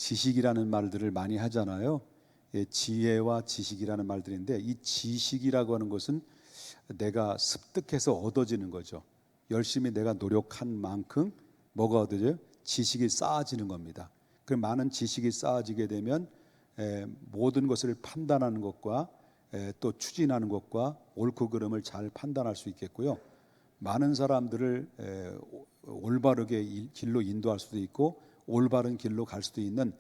지식이라는 말들을 많이 하잖아요. 예, 지혜와 지식이라는 말들인데, 이 지식이라고 하는 것은 내가 습득해서 얻어지는 거죠. 열심히 내가 노력한 만큼 뭐가 얻어져요? 지식이 쌓아지는 겁니다. 그 많은 지식이 쌓아지게 되면 모든 것을 판단하는 것과 또 추진하는 것과 옳고 그름을 잘 판단할 수 있겠고요. 많은 사람들을 올바르게 길로 인도할 수도 있고 올바른 길로 갈 수도 있는,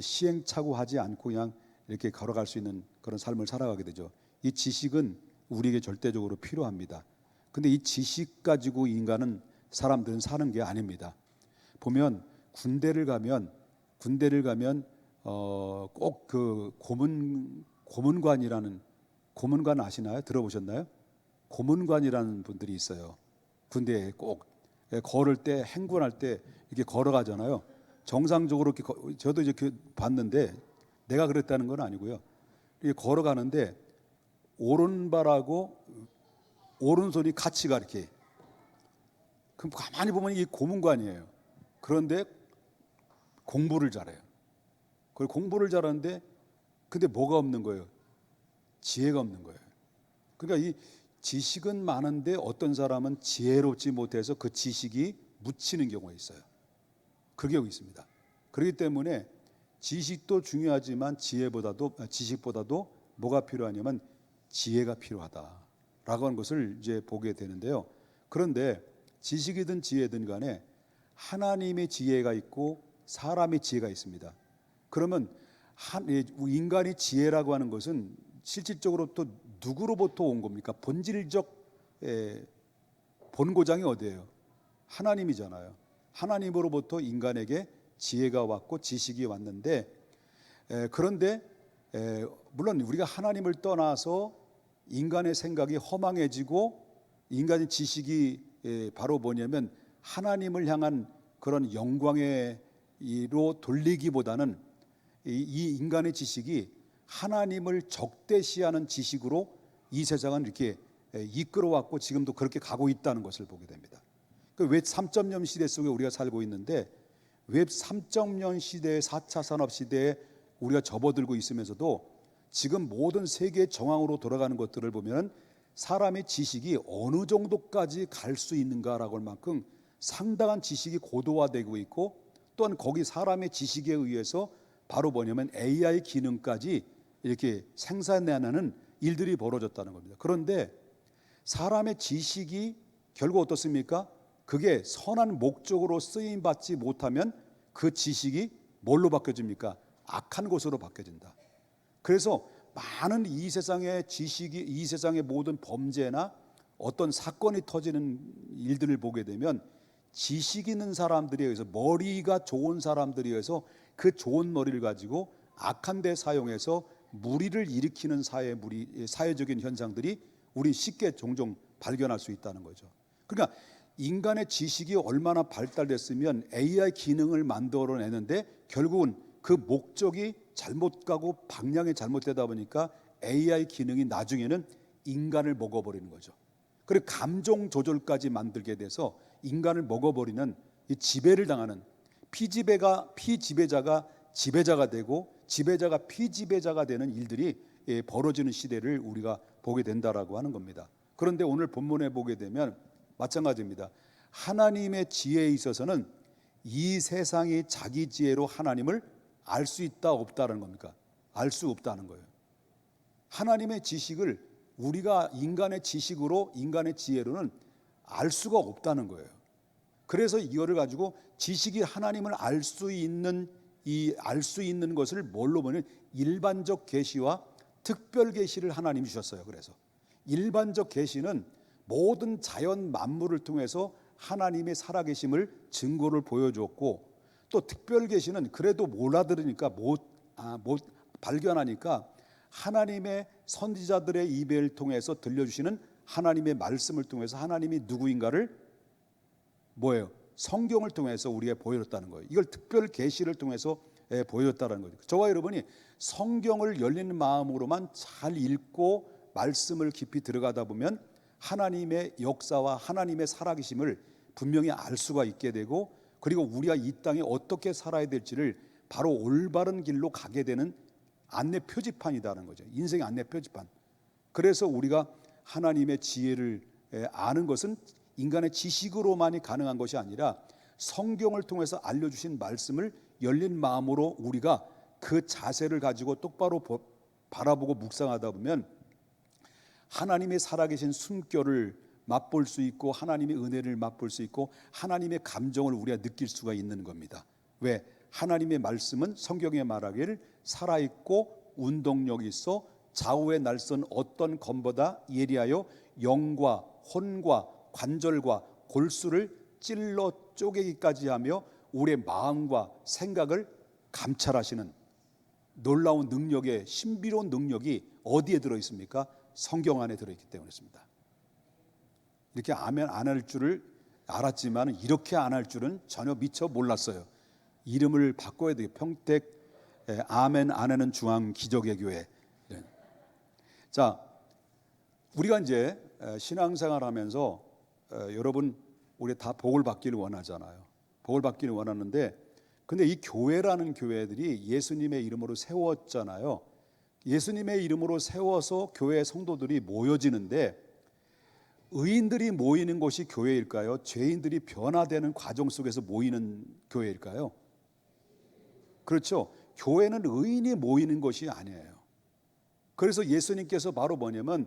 시행착오하지 않고 그냥 이렇게 걸어갈 수 있는 그런 삶을 살아가게 되죠. 이 지식은 우리에게 절대적으로 필요합니다. 근데 이 지식 가지고 사람들은 사는 게 아닙니다. 보면 군대를 가면 꼭 그 고문관이라는, 고문관 아시나요? 들어보셨나요? 고문관이라는 분들이 있어요. 군대에 꼭 걸을 때, 행군할 때 이렇게 걸어가잖아요. 정상적으로 이렇게 저도 이렇게 봤는데, 내가 그랬다는 건 아니고요. 이렇게 걸어가는데 오른발하고 오른손이 같이 가 이렇게. 그럼 가만히 보면 이게 고문관이에요. 그런데 공부를 잘해요. 그리고 공부를 잘하는데 근데 뭐가 없는 거예요? 지혜가 없는 거예요. 그러니까 이 지식은 많은데 어떤 사람은 지혜롭지 못해서 그 지식이 묻히는 경우가 있어요. 그런 경우가 있습니다. 그렇기 때문에 지식도 중요하지만 지식보다도 뭐가 필요하냐면 지혜가 필요하다라고 하는 것을 이제 보게 되는데요. 그런데 지식이든 지혜든 간에 하나님의 지혜가 있고 사람의 지혜가 있습니다. 그러면 인간의 지혜라고 하는 것은 실질적으로 또 누구로부터 온 겁니까? 본질적 본고장이 어디예요? 하나님이잖아요. 하나님으로부터 인간에게 지혜가 왔고 지식이 왔는데, 그런데 물론 우리가 하나님을 떠나서 인간의 생각이 허망해지고 인간의 지식이 바로 뭐냐면 하나님을 향한 그런 영광으로 돌리기보다는 이 인간의 지식이 하나님을 적대시하는 지식으로 이 세상은 이렇게 이끌어왔고 지금도 그렇게 가고 있다는 것을 보게 됩니다. 웹 3.0 시대 속에 우리가 살고 있는데, 웹 3.0 시대의 4차 산업 시대에 우리가 접어들고 있으면서도 지금 모든 세계의 정황으로 돌아가는 것들을 보면 사람의 지식이 어느 정도까지 갈 수 있는가라고 할 만큼 상당한 지식이 고도화되고 있고, 또한 거기 사람의 지식에 의해서 바로 뭐냐면 AI 기능까지 이렇게 생산해내는 일들이 벌어졌다는 겁니다. 그런데 사람의 지식이 결국 어떻습니까? 그게 선한 목적으로 쓰임받지 못하면 그 지식이 뭘로 바뀌어집니까? 악한 것으로 바뀌어진다. 그래서 많은 이 세상의 지식이, 이 세상의 모든 범죄나 어떤 사건이 터지는 일들을 보게 되면 지식 있는 사람들에 의해서, 머리가 좋은 사람들에 의해서 그 좋은 머리를 가지고 악한 데 사용해서 무리를 일으키는 사회적인 현상들이 우리 쉽게 종종 발견할 수 있다는 거죠. 그러니까 인간의 지식이 얼마나 발달됐으면 AI 기능을 만들어내는데 결국은 그 목적이 잘못 가고 방향이 잘못되다 보니까 AI 기능이 나중에는 인간을 먹어버리는 거죠. 그리고 감정 조절까지 만들게 돼서 인간을 먹어버리는, 이 지배를 당하는, 피지배자가 지배자가 되고 지배자가 피지배자가 되는 일들이 벌어지는 시대를 우리가 보게 된다라고 하는 겁니다. 그런데 오늘 본문에 보게 되면 마찬가지입니다. 하나님의 지혜에 있어서는 이 세상이 자기 지혜로 하나님을 알 수 있다 없다는 겁니까? 알 수 없다는 거예요. 하나님의 지식을 우리가 인간의 지식으로, 인간의 지혜로는 알 수가 없다는 거예요. 그래서 이거를 가지고 지식이 하나님을 알 수 있는 것을 뭘로 보면 일반적 계시와 특별 계시를 하나님이 주셨어요. 그래서 일반적 계시는 모든 자연 만물을 통해서 하나님의 살아계심을 증거를 보여줬고, 또 특별 계시는 그래도 못 알아들으니까 못 발견하니까 하나님의 선지자들의 입을 통해서 들려주시는 하나님의 말씀을 통해서 하나님이 누구인가를 성경을 통해서 우리에게 보여줬다는 거예요. 이걸 특별 계시를 통해서 보여줬다는 거죠. 저와 여러분이 성경을 열린 마음으로만 잘 읽고 말씀을 깊이 들어가다 보면 하나님의 역사와 하나님의 살아계심을 분명히 알 수가 있게 되고, 그리고 우리가 이 땅에 어떻게 살아야 될지를 바로 올바른 길로 가게 되는 안내 표지판이라는 거죠. 인생의 안내 표지판. 그래서 우리가 하나님의 지혜를 아는 것은 인간의 지식으로만이 가능한 것이 아니라 성경을 통해서 알려주신 말씀을 열린 마음으로 우리가 그 자세를 가지고 똑바로 바라보고 묵상하다 보면 하나님의 살아계신 숨결을 맛볼 수 있고 하나님의 은혜를 맛볼 수 있고 하나님의 감정을 우리가 느낄 수가 있는 겁니다. 왜? 하나님의 말씀은 성경에 말하기를 살아있고 운동력이 있어 좌우의 날선 어떤 검보다 예리하여 영과 혼과 관절과 골수를 찔러 쪼개기까지 하며 우리의 마음과 생각을 감찰하시는 놀라운 능력의 신비로운 능력이 어디에 들어있습니까? 성경 안에 들어있기 때문에 그렇습니다. 이렇게 아멘 안 할 줄을 알았지만 이렇게 안 할 줄은 전혀 미처 몰랐어요. 이름을 바꿔야 돼요. 평택 아멘 안 하는 중앙 기적의 교회. 자, 우리가 이제 신앙생활 하면서 여러분 우리 다 복을 받기를 원하잖아요. 복을 받기를 원하는데 근데 이 교회라는 교회들이 예수님의 이름으로 세웠잖아요. 예수님의 이름으로 세워서 교회 성도들이 모여지는데 의인들이 모이는 곳이 교회일까요? 죄인들이 변화되는 과정 속에서 모이는 교회일까요? 그렇죠. 교회는 의인이 모이는 것이 아니에요. 그래서 예수님께서 바로 뭐냐면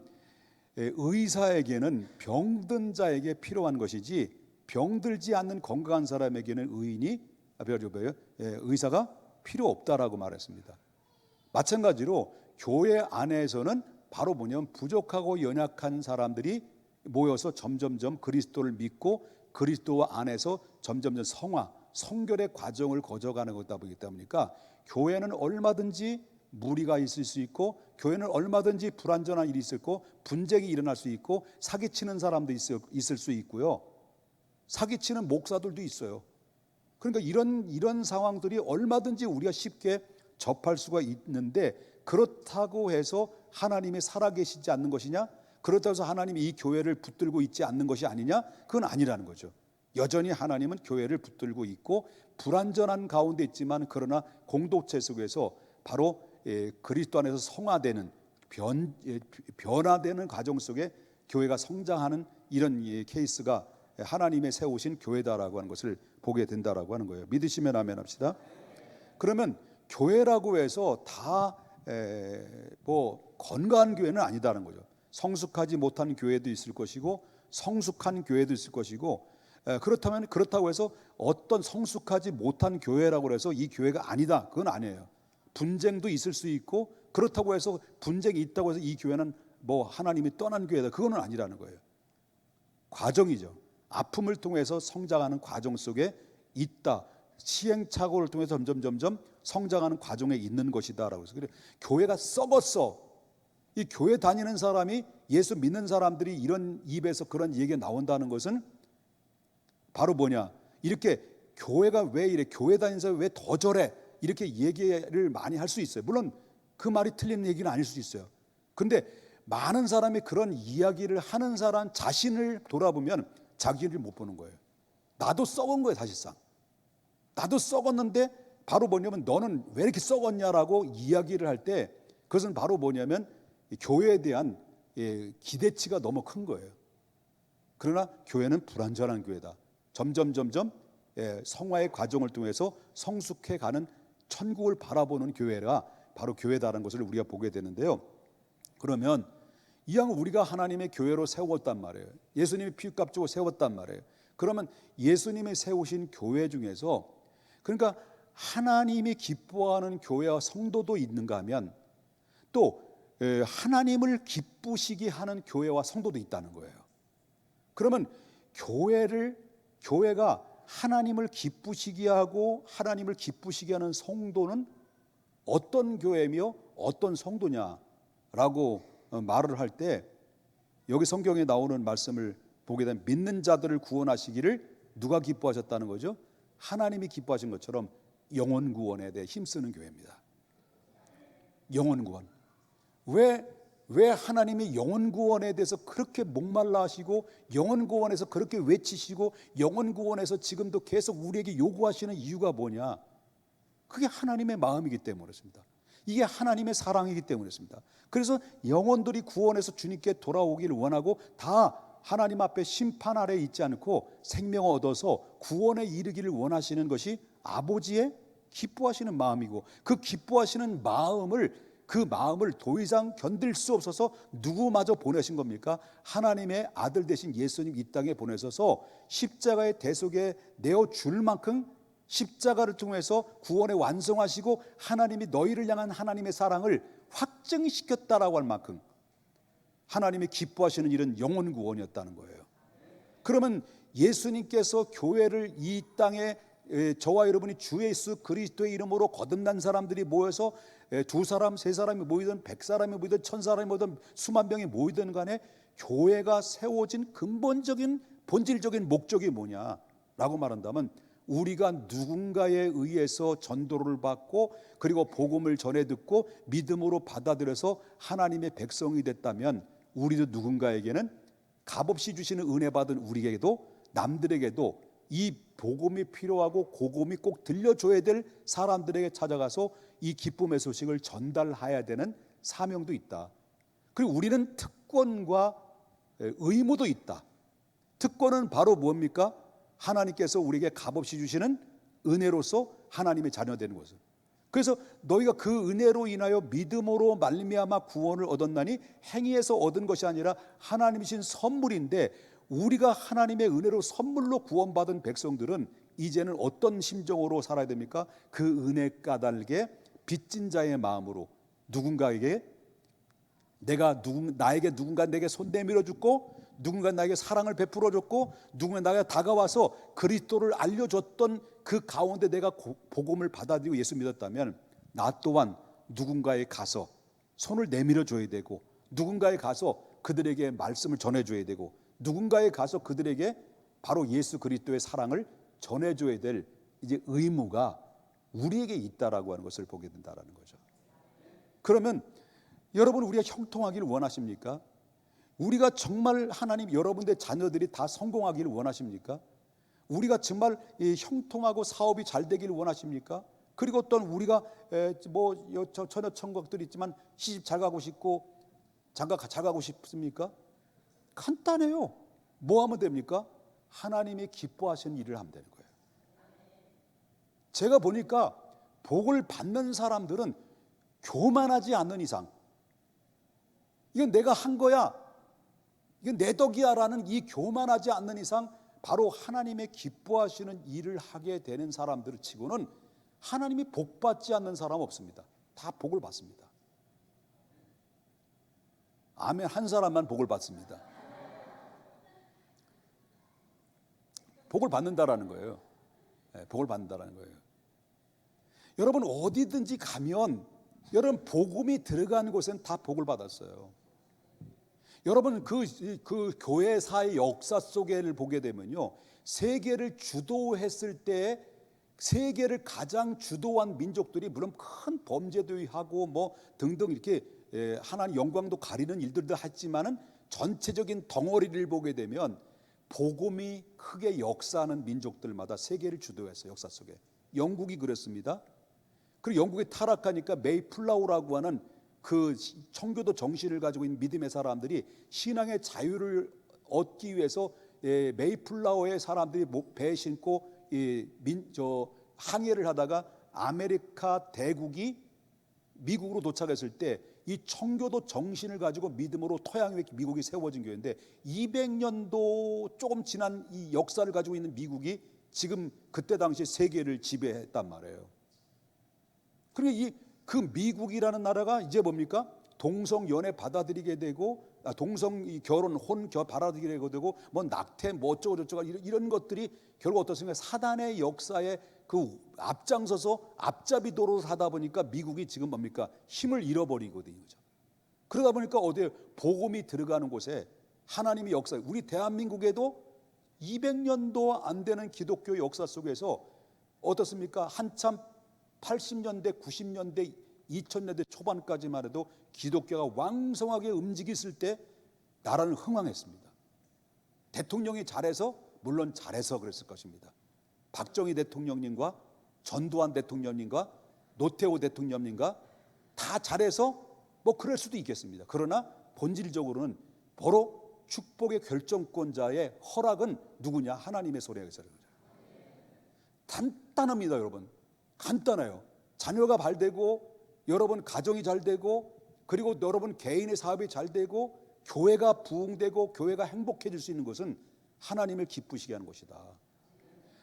의사에게는 병든 자에게 필요한 것이지 병들지 않는 건강한 사람에게는 의사가 필요 없다라고 말했습니다. 마찬가지로 교회 안에서는 바로 뭐냐면 부족하고 연약한 사람들이 모여서 점점점 그리스도를 믿고 그리스도 안에서 점점점 성결의 과정을 거쳐가는 것이다 보기 때문이니까 교회는 얼마든지 무리가 있을 수 있고 교회는 얼마든지 불완전한 일이 있을 거 분쟁이 일어날 수 있고 사기치는 사람도 있을 수 있고요. 사기치는 목사들도 있어요. 그러니까 이런 상황들이 얼마든지 우리가 쉽게 접할 수가 있는데 그렇다고 해서 하나님이 살아계시지 않는 것이냐? 그렇다고 해서 하나님이 이 교회를 붙들고 있지 않는 것이 아니냐? 그건 아니라는 거죠. 여전히 하나님은 교회를 붙들고 있고 불완전한 가운데 있지만 그러나 공동체 속에서 바로 그리스도 안에서 성화되는 변화되는 과정 속에 교회가 성장하는 이런 케이스가 하나님의 세우신 교회다라고 하는 것을 보게 된다라고 하는 거예요. 믿으시면 아멘 합시다. 그러면 교회라고 해서 다 건강한 교회는 아니다는 거죠. 성숙하지 못한 교회도 있을 것이고 성숙한 교회도 있을 것이고 그렇다면 그렇다고 해서 어떤 성숙하지 못한 교회라고 해서 이 교회가 아니다. 그건 아니에요. 분쟁도 있을 수 있고 그렇다고 해서 분쟁이 있다고 해서 이 교회는 하나님이 떠난 교회다. 그건 아니라는 거예요. 과정이죠. 아픔을 통해서 성장하는 과정 속에 있다. 시행착오를 통해서 점점 성장하는 과정에 있는 것이다라고 해서 그래 교회가 썩었어. 이 교회 다니는 사람이 예수 믿는 사람들이 이런 입에서 그런 얘기가 나온다는 것은 바로 뭐냐? 이렇게 교회가 왜 이래? 교회 다니는 사람이 왜 더 저래? 이렇게 얘기를 많이 할 수 있어요. 물론 그 말이 틀린 얘기는 아닐 수 있어요. 근데 많은 사람이 그런 이야기를 하는 사람 자신을 돌아보면 자기를 못 보는 거예요. 나도 썩은 거예요. 사실상 나도 썩었는데 바로 뭐냐면 너는 왜 이렇게 썩었냐라고 이야기를 할 때 그것은 바로 뭐냐면 교회에 대한 기대치가 너무 큰 거예요. 그러나 교회는 불완전한 교회다. 점점 성화의 과정을 통해서 성숙해가는 천국을 바라보는 교회가 바로 교회다라는 것을 우리가 보게 되는데요. 그러면 이왕 우리가 하나님의 교회로 세웠단 말이에요. 예수님이 피값 주고 세웠단 말이에요. 그러면 예수님이 세우신 교회 중에서 그러니까 하나님이 기뻐하는 교회와 성도도 있는가 하면 또 하나님을 기쁘시게 하는 교회와 성도도 있다는 거예요. 그러면 교회가 하나님을 기쁘시게 하고 하나님을 기쁘시게 하는 성도는 어떤 교회며 어떤 성도냐라고 말을 할 때 여기 성경에 나오는 말씀을 보게 되면 믿는 자들을 구원하시기를 누가 기뻐하셨다는 거죠? 하나님이 기뻐하신 것처럼 영혼 구원에 대해 힘쓰는 교회입니다. 영혼 구원. 왜 하나님이 영혼 구원에 대해서 그렇게 목말라 하시고 영혼 구원에서 그렇게 외치시고 영혼 구원에서 지금도 계속 우리에게 요구하시는 이유가 뭐냐? 그게 하나님의 마음이기 때문에 그렇습니다. 이게 하나님의 사랑이기 때문에 그렇습니다. 그래서 영혼들이 구원해서 주님께 돌아오기를 원하고 다 하나님 앞에 심판 아래 있지 않고 생명을 얻어서 구원에 이르기를 원하시는 것이 아버지의 기뻐하시는 마음이고, 그 기뻐하시는 그 마음을 더 이상 견딜 수 없어서 누구마저 보내신 겁니까? 하나님의 아들 되신 예수님 이 땅에 보내셔서 십자가의 대속에 내어줄 만큼 십자가를 통해서 구원에 완성하시고 하나님이 너희를 향한 하나님의 사랑을 확증시켰다라고 할 만큼 하나님이 기뻐하시는 일은 영혼 구원이었다는 거예요. 그러면 예수님께서 교회를 이 땅에 저와 여러분이 주 예수 그리스도의 이름으로 거듭난 사람들이 모여서 2사람, 3사람이 모이든 100사람이 모이든 1000사람이 모이든 수만 명이 모이든 간에 교회가 세워진 근본적인 본질적인 목적이 뭐냐라고 말한다면, 우리가 누군가에 의해서 전도를 받고 그리고 복음을 전해 듣고 믿음으로 받아들여서 하나님의 백성이 됐다면, 우리도 누군가에게는 값없이 주시는 은혜 받은 우리에게도 남들에게도 이 복음이 필요하고 복음이 꼭 들려줘야 될 사람들에게 찾아가서 이 기쁨의 소식을 전달해야 되는 사명도 있다. 그리고 우리는 특권과 의무도 있다. 특권은 바로 뭡니까? 하나님께서 우리에게 값없이 주시는 은혜로서 하나님의 자녀되는 것을. 그래서 너희가 그 은혜로 인하여 믿음으로 말미암아 구원을 얻었나니 행위에서 얻은 것이 아니라 하나님이신 선물인데, 우리가 하나님의 은혜로 선물로 구원받은 백성들은 이제는 어떤 심정으로 살아야 됩니까? 그 은혜 까닭에 빚진 자의 마음으로 누군가에게 나에게 누군가 내게 손 내밀어 줬고, 누군가 나에게 사랑을 베풀어 줬고, 누군가 나에게 다가와서 그리스도를 알려줬던 그 가운데 내가 복음을 받아들이고 예수 믿었다면, 나 또한 누군가에 가서 손을 내밀어 줘야 되고, 누군가에 가서 그들에게 말씀을 전해 줘야 되고, 누군가에 가서 그들에게 바로 예수 그리스도의 사랑을 전해 줘야 될 이제 의무가 우리에게 있다라고 하는 것을 보게 된다라는 거죠. 그러면 여러분, 우리가 형통하기를 원하십니까? 우리가 정말 하나님 여러분의 자녀들이 다 성공하기를 원하십니까? 우리가 정말 형통하고 사업이 잘 되기를 원하십니까? 그리고 또 우리가 처녀 천국들이 있지만 시집 잘 가고 싶고 장가 잘 가고 싶습니까? 간단해요. 뭐 하면 됩니까? 하나님이 기뻐하시는 일을 하면 되는 거예요. 제가 보니까 복을 받는 사람들은 교만하지 않는 이상, 이건 내가 한 거야, 이건 내 덕이야 라는 이 교만하지 않는 이상 바로 하나님의 기뻐하시는 일을 하게 되는 사람들 치고는 하나님이 복 받지 않는 사람 없습니다. 다 복을 받습니다. 아멘. 한 사람만 복을 받습니다. 복을 받는다라는 거예요. 복을 받는다라는 거예요. 여러분, 어디든지 가면 여러분 복음이 들어가는 곳엔 다 복을 받았어요. 여러분, 그 교회사의 역사 속에를 보게 되면요, 세계를 주도했을 때 세계를 가장 주도한 민족들이 물론 큰 범죄도 하고 뭐 등등 이렇게 하나님 영광도 가리는 일들도 했지만은 전체적인 덩어리를 보게 되면 복음이 크게 역사하는 민족들마다 세계를 주도했어요. 역사 속에 영국이 그랬습니다. 그리고 영국이 타락하니까 메이플라우라고 하는 그 청교도 정신을 가지고 있는 믿음의 사람들이 신앙의 자유를 얻기 위해서 메이플라워의 사람들이 배에 신고 항해를 하다가 아메리카 대국이 미국으로 도착했을 때 이 청교도 정신을 가지고 믿음으로 토양 위에 미국이 세워진 교회인데 200년도 조금 지난 이 역사를 가지고 있는 미국이 지금 그때 당시 세계를 지배했단 말이에요. 그러니까 그 미국이라는 나라가 이제 뭡니까? 동성 연애 받아들이게 되고 동성 결혼 혼겨 받아들이게 되고 뭐 낙태 뭐 어쩌고 저쩌고 이런 것들이 결국 어떻습니까? 사단의 역사에 그 앞장서서 앞잡이 도로를 하다 보니까 미국이 지금 뭡니까? 힘을 잃어버리거든요. 그러다 보니까 어디에 복음이 들어가는 곳에 하나님의 역사, 우리 대한민국에도 200년도 안 되는 기독교 역사 속에서 어떻습니까? 한참 80년대, 90년대, 2000년대 초반까지만 해도 기독교가 왕성하게 움직였을 때 나라는 흥왕했습니다. 대통령이 잘해서, 물론 잘해서 그랬을 것입니다. 박정희 대통령님과 전두환 대통령님과 노태우 대통령님과 다 잘해서 뭐 그럴 수도 있겠습니다. 그러나 본질적으로는 바로 축복의 결정권자의 허락은 누구냐? 하나님의 손에서. 간단합니다, 여러분. 간단해요. 자녀가 발되고 여러분 가정이 잘 되고 그리고 여러분 개인의 사업이 잘 되고 교회가 부흥되고 교회가 행복해질 수 있는 것은 하나님을 기쁘시게 하는 것이다.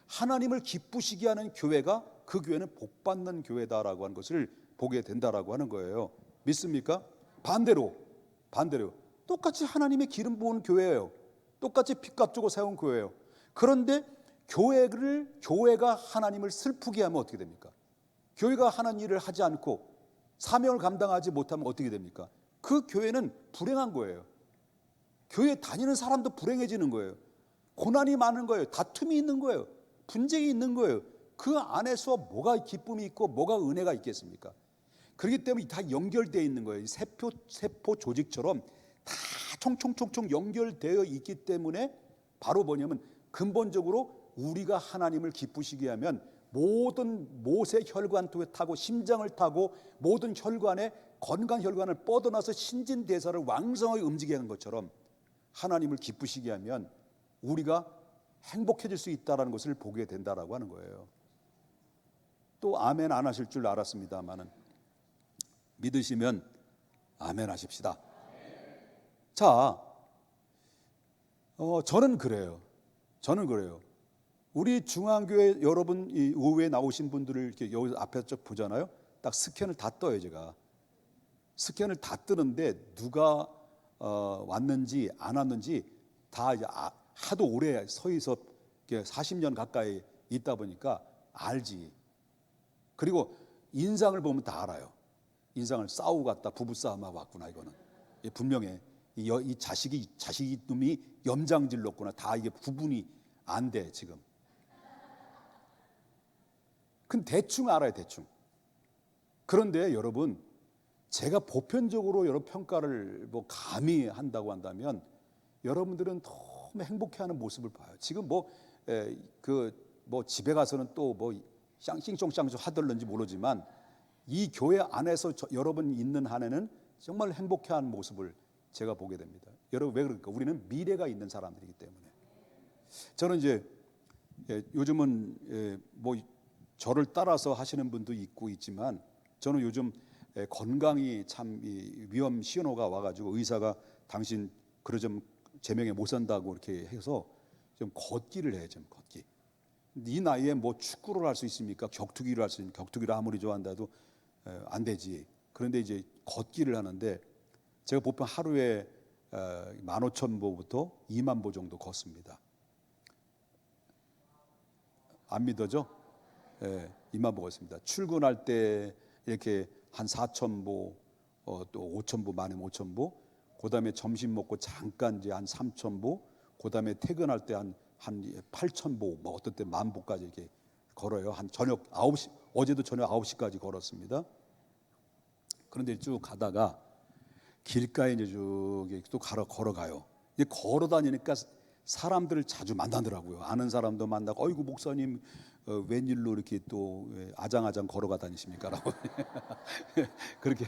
하나님을 기쁘시게 하는 교회가 그 교회는 복받는 교회다라고 하는 것을 보게 된다라고 하는 거예요. 믿습니까? 반대로 똑같이 하나님의 기름 부은 교회예요. 똑같이 핏값 주고 세운 교회예요. 그런데 교회가 하나님을 슬프게 하면 어떻게 됩니까? 교회가 하나님 일을 하지 않고 사명을 감당하지 못하면 어떻게 됩니까? 그 교회는 불행한 거예요. 교회 다니는 사람도 불행해지는 거예요. 고난이 많은 거예요. 다툼이 있는 거예요. 분쟁이 있는 거예요. 그 안에서 뭐가 기쁨이 있고 뭐가 은혜가 있겠습니까? 그렇기 때문에 다 연결되어 있는 거예요. 세포 조직처럼 다 총총총총 연결되어 있기 때문에 바로 뭐냐면 근본적으로 우리가 하나님을 기쁘시게 하면 모든 못의 혈관 타고 심장을 타고 모든 혈관에 건강 혈관을 뻗어나서 신진대사를 왕성하게 움직이게 하는 것처럼 하나님을 기쁘시게 하면 우리가 행복해질 수 있다는 것을 보게 된다라고 하는 거예요. 또 아멘 안 하실 줄 알았습니다만은 믿으시면 아멘 하십시다. 자, 저는 그래요. 우리 중앙교회 여러분 이 의회에 나오신 분들을 이렇게 여기 앞에서 쭉 보잖아요. 딱 스캔을 다 떠요. 제가 스캔을 다 뜨는데 누가 왔는지 안 왔는지 다 이제 하도 오래 서 있어 40년 가까이 있다 보니까 알지. 그리고 인상을 보면 다 알아요. 인상을 싸우고 갔다 부부싸움하고 왔구나. 이거는 분명해. 이 자식이 놈이 염장질렀구나. 다 이게 구분이 안 돼 지금. 근 대충 알아요, 대충. 그런데 여러분, 제가 보편적으로 여러 평가를 뭐 감히 한다고 한다면 여러분들은 너무 행복해하는 모습을 봐요. 지금 집에 가서는 또 뭐 쌍싱쫑쌍 하들는지 모르지만 이 교회 안에서 여러분 있는 한에는 정말 행복해하는 모습을 제가 보게 됩니다. 여러분 왜 그럴까? 우리는 미래가 있는 사람들이기 때문에. 저는 이제 요즘은 뭐 저를 따라서 하시는 분도 있지만 저는 요즘 건강이 참 위험 신호가 와가지고 의사가 당신 그러 좀 제명에 못 산다고 이렇게 해서 좀 걷기를 해요. 좀 걷기. 이 나이에 뭐 축구를 할 수 있습니까? 격투기를 할 수 있는 격투기를 아무리 좋아한다도 안 되지. 그런데 이제 걷기를 하는데 제가 보통 하루에 15,000보부터 20,000보 정도 걷습니다. 안 믿어져? 20,000보 걷습니다. 출근할 때 이렇게 한 4,000보, 또 5,000보, 많으면 5,000보. 그다음에 점심 먹고 잠깐 이제 한 3,000보. 그다음에 퇴근할 때 한 8,000보, 뭐 어떤 때 10,000보까지 이렇게 걸어요. 한 저녁 9시, 어제도 저녁 9시까지 걸었습니다. 그런데 쭉 가다가 길가에 이제 쭉 또 걸어가요. 이제 걸어 다니니까 사람들을 자주 만나더라고요. 아는 사람도 만나고, 어이구 목사님 웬일로 이렇게 또 아장아장 걸어가 다니십니까라고 그렇게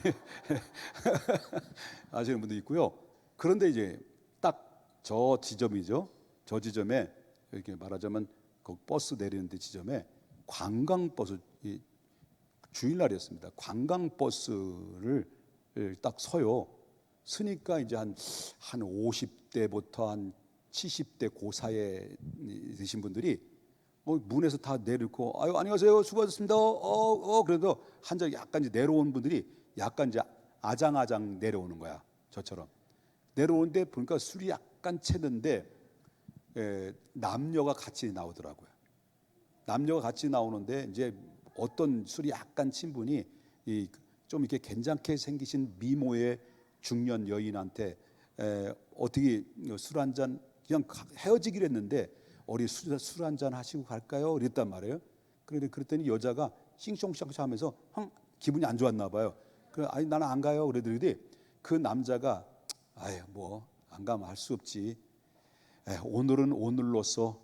아시는 분도 있고요. 그런데 이제 딱 저 지점이죠. 저 지점에 이렇게 말하자면 그 버스 내리는 데 지점에 관광버스, 주일날이었습니다. 관광버스를 딱 서요. 서니까 이제 한 50대부터 한 70대 그 사이에 되신 분들이 문에서 다 내리고, 아유 안녕하세요, 수고하셨습니다. 그래도 한자 약간 이제 내려온 분들이 약간 이제 아장아장 내려오는 거야. 저처럼 내려오는데 보니까 술이 약간 채는데 남녀가 같이 나오더라고요. 남녀가 같이 나오는데 이제 어떤 술이 약간 친 분이 좀 이렇게 괜찮게 생기신 미모의 중년 여인한테 어떻게 술 한 잔 그냥 헤어지기로 했는데 우리 술 한 잔 하시고 갈까요? 그랬단 말이에요. 그랬더니 여자가 싱숑숑 하면서 기분이 안 좋았나 봐요. 아니 나는 안 가요. 그러더니 그 남자가 아유 뭐 안 가면 할 수 없지. 오늘은 오늘로서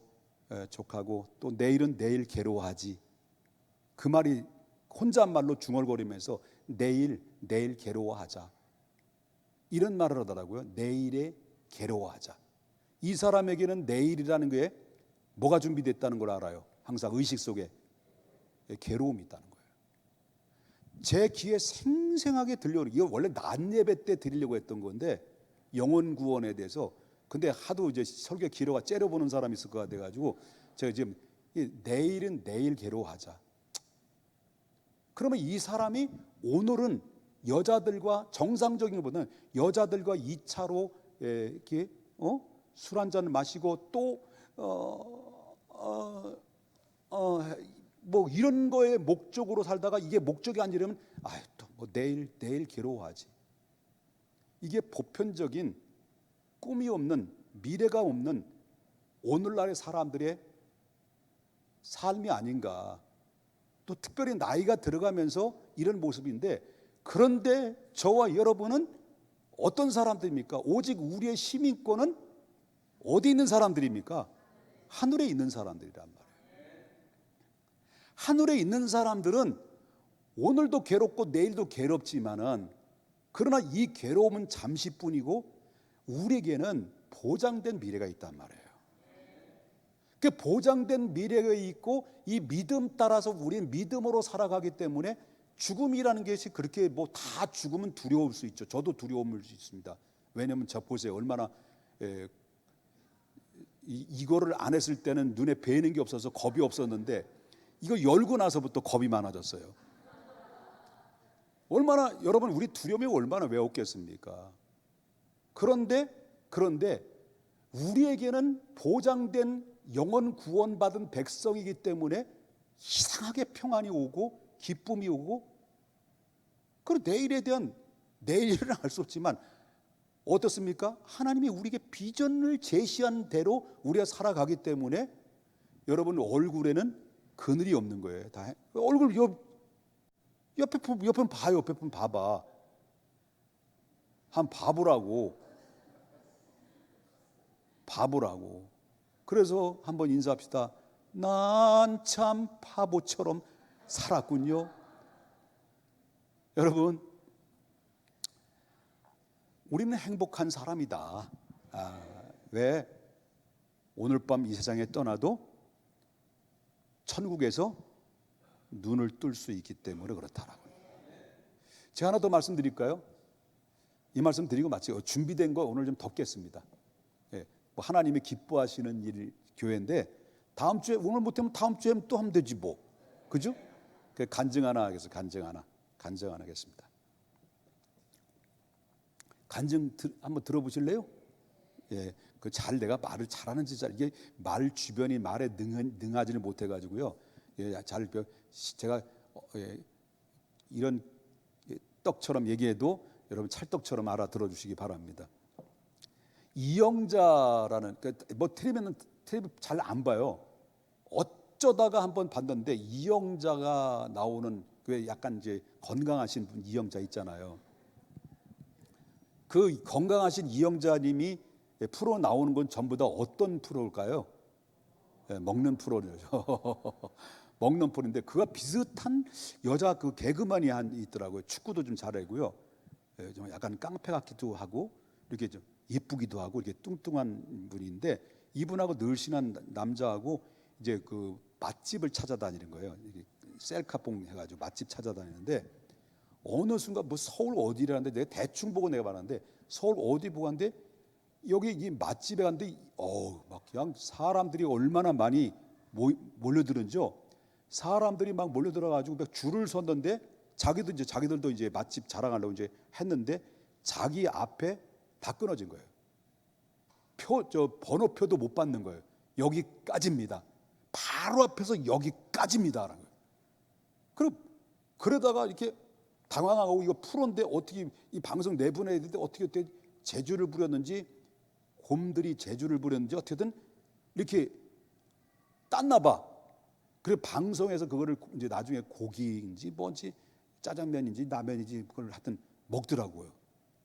족하고 또 내일은 내일 괴로워하지. 그 말이 혼잣말로 중얼거리면서 내일 괴로워하자, 이런 말을 하더라고요. 내일에 괴로워하자. 이 사람에게는 내일이라는 게 뭐가 준비됐다는 걸 알아요. 항상 의식 속에 괴로움이 있다는 거예요. 제 귀에 생생하게 들려오는, 이거 원래 낮 예배 때 드리려고 했던 건데, 영혼 구원에 대해서. 근데 하도 이제 설교 기로가 째려보는 사람이 있을 것 같아가지고 제가 지금 내일은 내일 괴로워하자. 그러면 이 사람이 오늘은 여자들과, 정상적인 것보다는 여자들과 2차로 이렇게 술 한잔 마시고 또 뭐 이런 거에 목적으로 살다가 이게 목적이 아니려면 또 뭐 내일 괴로워하지. 이게 보편적인 꿈이 없는, 미래가 없는 오늘날의 사람들의 삶이 아닌가. 또 특별히 나이가 들어가면서 이런 모습인데, 그런데 저와 여러분은 어떤 사람들입니까? 오직 우리의 시민권은 어디 있는 사람들입니까? 하늘에 있는 사람들이란 말이에요. 하늘에 있는 사람들은 오늘도 괴롭고 내일도 괴롭지만은, 그러나 이 괴로움은 잠시뿐이고 우리에게는 보장된 미래가 있단 말이에요. 그 보장된 미래가 있고, 이 믿음 따라서 우리는 믿음으로 살아가기 때문에 죽음이라는 것이 그렇게 뭐 다 죽으면 두려울 수 있죠. 저도 두려움을 있습니다. 왜냐하면 저 보세요. 얼마나 이거를 안 했을 때는 눈에 뵈는 게 없어서 겁이 없었는데, 이거 열고 나서부터 겁이 많아졌어요. 얼마나, 여러분, 우리 두려움이 얼마나 외웠겠습니까? 그런데 우리에게는 보장된 영원 구원받은 백성이기 때문에 이상하게 평안이 오고 기쁨이 오고, 그리고 내일에 대한, 내일은 알 수 없지만 어떻습니까? 하나님이 우리에게 비전을 제시한 대로 우리가 살아가기 때문에 여러분 얼굴에는 그늘이 없는 거예요. 다 얼굴 옆에 봐요. 옆에 봐봐. 한 바보라고. 그래서 한번 인사합시다. 난 참 바보처럼 살았군요. 여러분, 우리는 행복한 사람이다. 왜? 오늘 밤 이 세상에 떠나도 천국에서 눈을 뜰 수 있기 때문에 그렇다라고요. 제가 하나 더 말씀드릴까요? 이 말씀 드리고 마치고 준비된 거 오늘 좀 덮겠습니다. 뭐 하나님이 기뻐하시는 일 교회인데, 다음 주에 오늘 못하면 다음 주에 또 하면 되지 뭐, 그죠? 간증 하나 하겠습니다. 간증 하나 하겠습니다. 간증 한번 들어보실래요? 그 잘 내가 말을 잘하는지 이게 말 주변이 말에 능하지는 못해가지고요. 제가 이런 떡처럼 얘기해도 여러분 찰떡처럼 알아들어 주시기 바랍니다. 이영자라는, 뭐 텔레비전 잘 안 봐요. 어쩌다가 한번 봤는데 이영자가 나오는, 그 약간 이제 건강하신 분 이영자 있잖아요. 그 건강하신 이영자님이 프로 나오는 건 전부 다 어떤 프로일까요? 먹는 프로죠. 먹는 프로인데, 그가 비슷한 여자 그 개그맨이 있더라고요. 축구도 좀 잘하고요. 좀 약간 깡패 같기도 하고 이렇게 좀 예쁘기도 하고 이렇게 뚱뚱한 분인데, 이분하고 늘씬한 남자하고 이제 그 맛집을 찾아다니는 거예요. 셀카봉 해가지고 맛집 찾아다니는데, 어느 순간 뭐 서울 어디라는데, 내가 대충 보고 내가 봤는데 서울 어디 보고 갔는데, 여기 이 맛집에 갔는데 막 그냥 사람들이 얼마나 많이 몰려들은지요. 사람들이 막 몰려들어가지고 막 줄을 섰는데, 자기들도 이제 맛집 자랑하려고 이제 했는데 자기 앞에 다 끊어진 거예요. 번호표도 못 받는 거예요. 여기까지입니다. 바로 앞에서 여기까지입니다라는 거예요. 그러다가 이렇게 당황하고, 이거 프로인데 어떻게 이 방송 내보내야 되는데 어떻게 재주를 부렸는지, 곰들이 재주를 부렸는지 어떻게든 이렇게 땄나 봐. 그리고 방송에서 그거를 이제 나중에 고기인지 뭔지 짜장면인지 라면인지 그걸 하여튼 먹더라고요.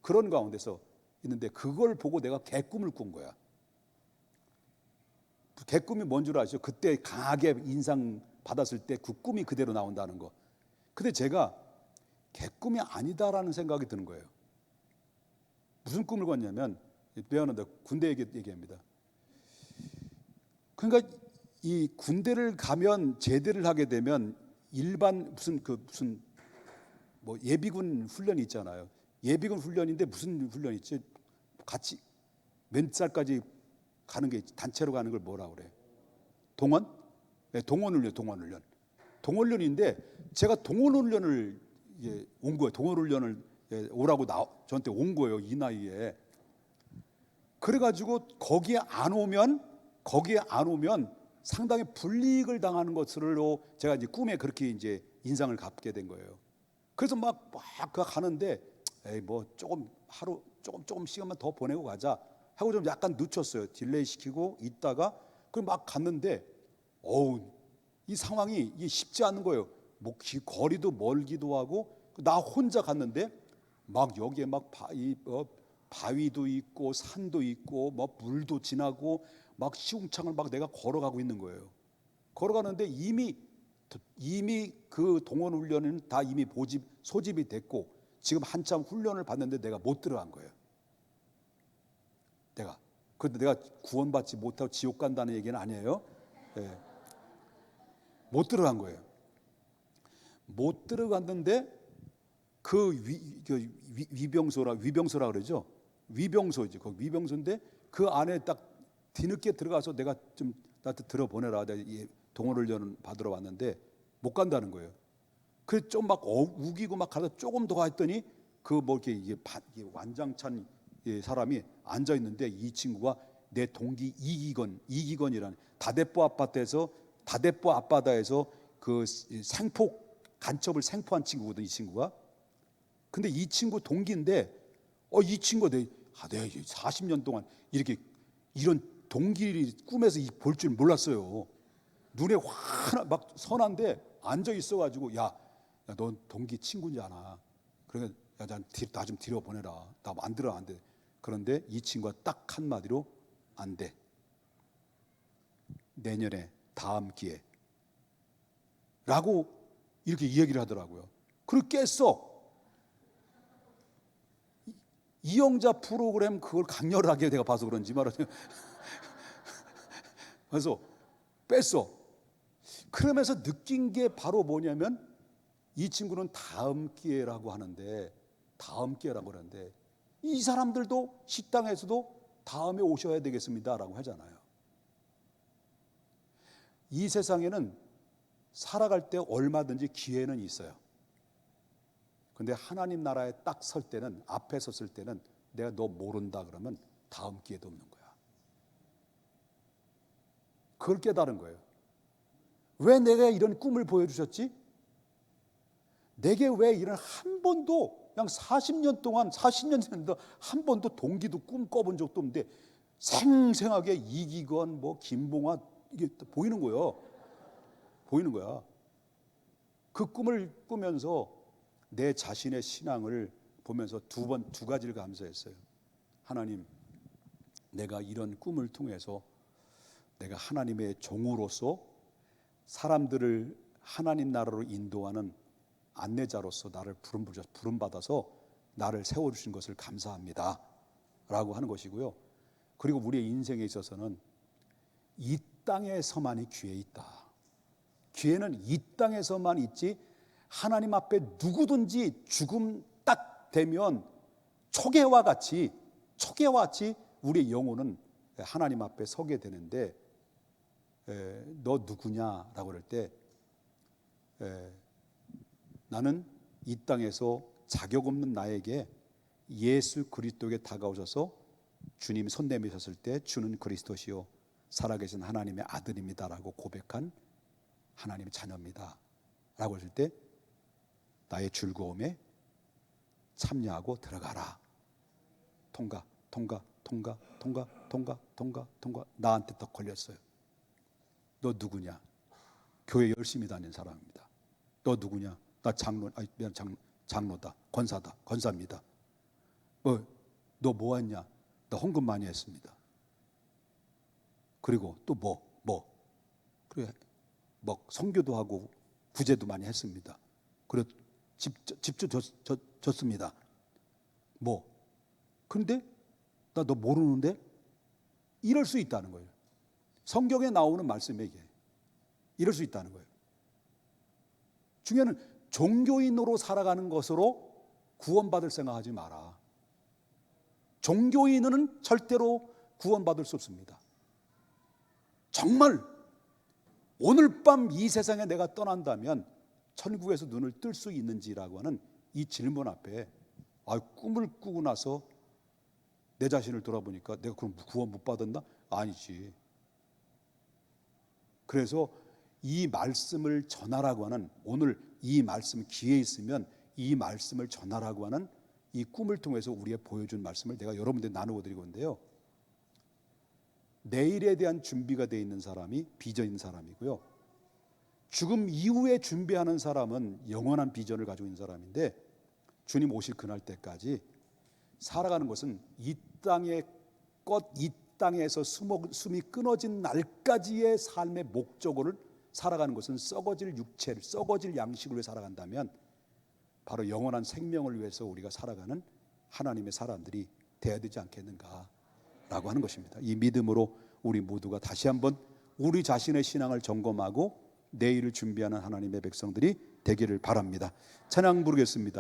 그런 가운데서 있는데, 그걸 보고 내가 개꿈을 꾼 거야. 개꿈이 뭔 줄 아시죠? 그때 강하게 인상 받았을 때 그 꿈이 그대로 나온다는 거. 근데 제가 개꿈이 아니다라는 생각이 드는 거예요. 무슨 꿈을 꿨냐면, 미안한데 군대 얘기합니다. 그러니까 이 군대를 가면, 제대를 하게 되면 일반 무슨 뭐 예비군 훈련이 있잖아요. 예비군 훈련인데 무슨 훈련이 있지? 같이 몇 살까지 가는 게 단체로 가는 걸 뭐라 그래? 동원? 네, 동원훈련. 동원훈련인데 제가 동원훈련을 온 거예요. 동원훈련을 오라고 저한테 온 거예요. 이 나이에. 그래가지고 거기에 안 오면 상당히 불이익을 당하는 것으로 제가 이제 꿈에 그렇게 이제 인상을 갖게 된 거예요. 그래서 막 가는데 에이 뭐 조금 시간만 더 보내고 가자 하고 좀 약간 늦췄어요. 딜레이 시키고 있다가 그 막 갔는데 이 상황이 이게 쉽지 않은 거예요. 뭐 거리도 멀기도 하고 나 혼자 갔는데 막 여기에 막 바위도 있고 산도 있고 뭐 물도 지나고 막 시궁창을 막 내가 걸어가고 있는 거예요. 걸어가는데 이미 그 동원 훈련은 다 이미 소집이 됐고 지금 한참 훈련을 받는데 내가 못 들어간 거예요. 그런데 내가 구원받지 못하고 지옥 간다는 얘기는 아니에요. 네. 못 들어간 거예요. 못 들어갔는데 그 위병소라 그러죠. 위병소이죠. 그 위병소인데 그 안에 딱 뒤늦게 들어가서 내가 좀 나한테 들어보내라. 내가 동원훈련 받으러 왔는데 못 간다는 거예요. 그래서 좀 막 우기고 막 가서 조금 더 했더니 그 뭐 이게 완장찬 사람이 앉아 있는데 이 친구가 내 동기 이기건이라는 다대포 앞바다에서 그 간첩을 생포한 친구거든. 이 친구가. 근데 이 친구 동기인데 이 친구가 내가 40년 동안 이런 동기를 꿈에서 볼 줄 몰랐어요. 눈에 환 막 선한데 앉아 있어가지고 넌 동기 친구잖아. 그러니까 나 좀 데려 보내라. 나 안 들어 안 돼. 그런데 이 친구가 딱 한마디로 안 돼. 내년에 다음 기회라고 이렇게 이야기를 하더라고요. 그리고 깼어. 이영자 프로그램 그걸 강렬하게 내가 봐서 그런지 말하죠. 그래서 뺐어. 그러면서 느낀 게 바로 뭐냐면 이 친구는 다음 기회라고 하는데 이 사람들도 식당에서도 다음에 오셔야 되겠습니다라고 하잖아요. 이 세상에는 살아갈 때 얼마든지 기회는 있어요. 근데 하나님 나라에 딱 설 때는, 앞에 섰을 때는 내가 너 모른다 그러면 다음 기회도 없는 거야. 그걸 깨달은 거예요. 왜 내가 이런 꿈을 보여주셨지? 내게 왜 이런 한 번도 그냥 40년 됐는데 한 번도 동기도 꿈 꿔본 적도 없는데 생생하게 이기건 뭐 김봉화 이게 보이는 거예요. 보이는 거야. 그 꿈을 꾸면서 내 자신의 신앙을 보면서 두 가지를 감사했어요. 하나님, 내가 이런 꿈을 통해서 내가 하나님의 종으로서 사람들을 하나님 나라로 인도하는 안내자로서 나를 부름받아서 나를 세워주신 것을 감사합니다 라고 하는 것이고요. 그리고 우리의 인생에 있어서는 이 땅에서만이 기회 있다. 기회는 이 땅에서만 있지 하나님 앞에 누구든지 죽음 딱 되면 초계와 같이 우리의 영혼은 하나님 앞에 서게 되는데 너 누구냐라고 그럴 때 나는 이 땅에서 자격 없는 나에게 예수 그리스도에게 다가오셔서 주님 손 내미셨을 때 주는 그리스도시요 살아계신 하나님의 아들입니다라고 고백한 하나님의 자녀입니다 라고 했을 때 나의 즐거움에 참여하고 들어가라. 통과. 나한테 딱 걸렸어요. 너 누구냐? 교회 열심히 다니는 사람입니다. 너 누구냐? 나 장로다. 권사입니다. 너 뭐 했냐? 나 헌금 많이 했습니다. 그리고 또 그래, 뭐 성교도 하고 구제도 많이 했습니다. 그래 집도 줬습니다. 뭐 근데 나 너 모르는데? 이럴 수 있다는 거예요. 성경에 나오는 말씀에 이게 이럴 수 있다는 거예요. 중요한 종교인으로 살아가는 것으로 구원받을 생각하지 마라. 종교인은 절대로 구원받을 수 없습니다. 정말 오늘 밤 이 세상에 내가 떠난다면 천국에서 눈을 뜰 수 있는지라고 하는 이 질문 앞에 꿈을 꾸고 나서 내 자신을 돌아보니까 내가 그럼 구원 못 받았나? 아니지. 그래서 이 말씀을 전하라고 하는, 오늘 이 말씀 기회 있으면 이 말씀을 전하라고 하는 이 꿈을 통해서 우리에게 보여준 말씀을 내가 여러분들께 나누어 드리고 있는데요. 내일에 대한 준비가 되어 있는 사람이 비전인 사람이고요. 죽음 이후에 준비하는 사람은 영원한 비전을 가지고 있는 사람인데, 주님 오실 그날 때까지 살아가는 것은 이 땅에서 숨이 끊어진 날까지의 삶의 목적을 살아가는 것은 썩어질 육체를, 썩어질 양식을 위해 살아간다면 바로 영원한 생명을 위해서 우리가 살아가는 하나님의 사람들이 되어야 되지 않겠는가라고 하는 것입니다. 이 믿음으로 우리 모두가 다시 한번 우리 자신의 신앙을 점검하고 내일을 준비하는 하나님의 백성들이 되기를 바랍니다. 찬양 부르겠습니다.